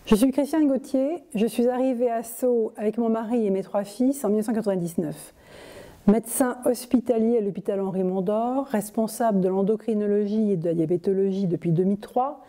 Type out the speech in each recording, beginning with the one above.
Je suis Christiane Gauthier, je suis arrivée à Sceaux avec mon mari et mes 3 fils en 1999. Médecin hospitalier à l'hôpital Henri Mondor, responsable de l'endocrinologie et de la diabétologie depuis 2003,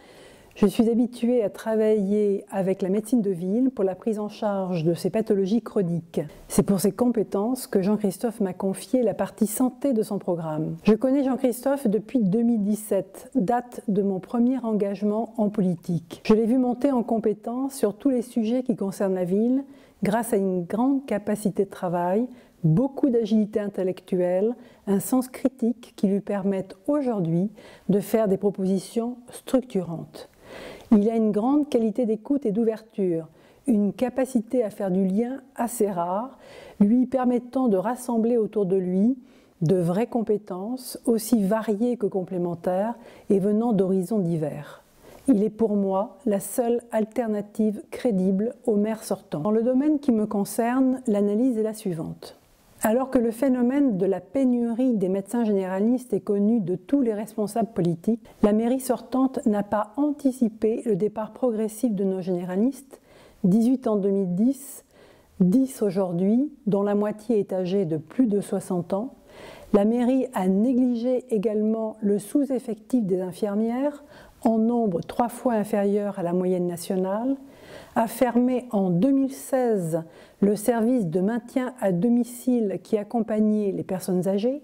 je suis habituée à travailler avec la médecine de ville pour la prise en charge de ces pathologies chroniques. C'est pour ces compétences que Jean-Christophe m'a confié la partie santé de son programme. Je connais Jean-Christophe depuis 2017, date de mon premier engagement en politique. Je l'ai vu monter en compétence sur tous les sujets qui concernent la ville, grâce à une grande capacité de travail, beaucoup d'agilité intellectuelle, un sens critique qui lui permettent aujourd'hui de faire des propositions structurantes. Il a une grande qualité d'écoute et d'ouverture, une capacité à faire du lien assez rare, lui permettant de rassembler autour de lui de vraies compétences, aussi variées que complémentaires et venant d'horizons divers. Il est pour moi la seule alternative crédible au maire sortant. Dans le domaine qui me concerne, l'analyse est la suivante. Alors que le phénomène de la pénurie des médecins généralistes est connu de tous les responsables politiques, la mairie sortante n'a pas anticipé le départ progressif de nos généralistes, 18 en 2010, 10 aujourd'hui, dont la moitié est âgée de plus de 60 ans. La mairie a négligé également le sous-effectif des infirmières, en nombre 3 fois inférieur à la moyenne nationale, a fermé en 2016 le service de maintien à domicile qui accompagnait les personnes âgées,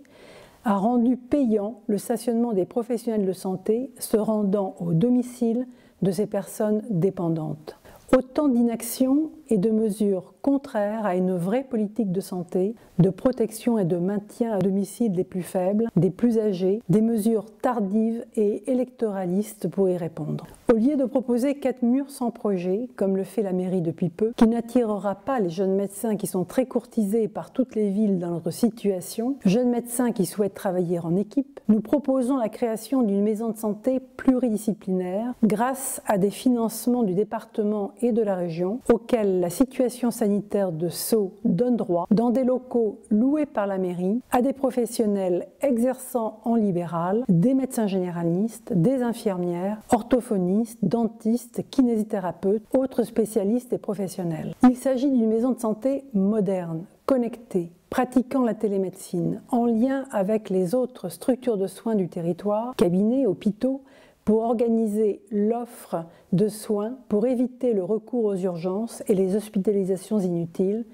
a rendu payant le stationnement des professionnels de santé se rendant au domicile de ces personnes dépendantes. Autant d'inactions et de mesures contraires à une vraie politique de santé, de protection et de maintien à domicile des plus faibles, des plus âgés, des mesures tardives et électoralistes pour y répondre. Au lieu de proposer 4 murs sans projet, comme le fait la mairie depuis peu, qui n'attirera pas les jeunes médecins qui sont très courtisés par toutes les villes dans notre situation, jeunes médecins qui souhaitent travailler en équipe, nous proposons la création d'une maison de santé pluridisciplinaire grâce à des financements du département et de la région, auxquels la situation sanitaire de Sceaux donne droit, dans des locaux loués par la mairie, à des professionnels exerçant en libéral, des médecins généralistes, des infirmières, orthophonistes, dentistes, kinésithérapeutes, autres spécialistes et professionnels. Il s'agit d'une maison de santé moderne, connectée, pratiquant la télémédecine, en lien avec les autres structures de soins du territoire, cabinets, hôpitaux, pour organiser l'offre de soins, pour éviter le recours aux urgences et les hospitalisations inutiles,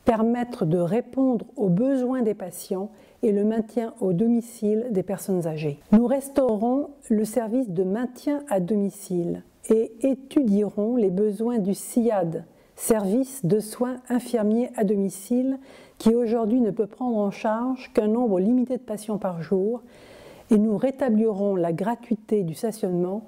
permettre de répondre aux besoins des patients et le maintien au domicile des personnes âgées. Nous restaurerons le service de maintien à domicile et étudierons les besoins du SIAD, service de soins infirmiers à domicile, qui aujourd'hui ne peut prendre en charge qu'un nombre limité de patients par jour, et nous rétablirons la gratuité du stationnement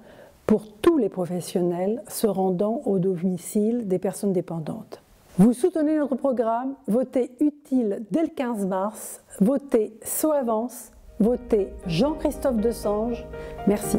pour tous les professionnels se rendant au domicile des personnes dépendantes. Vous soutenez notre programme, votez utile dès le 15 mars, votez Sceaux Avance, votez Jean-Christophe Desange. Merci.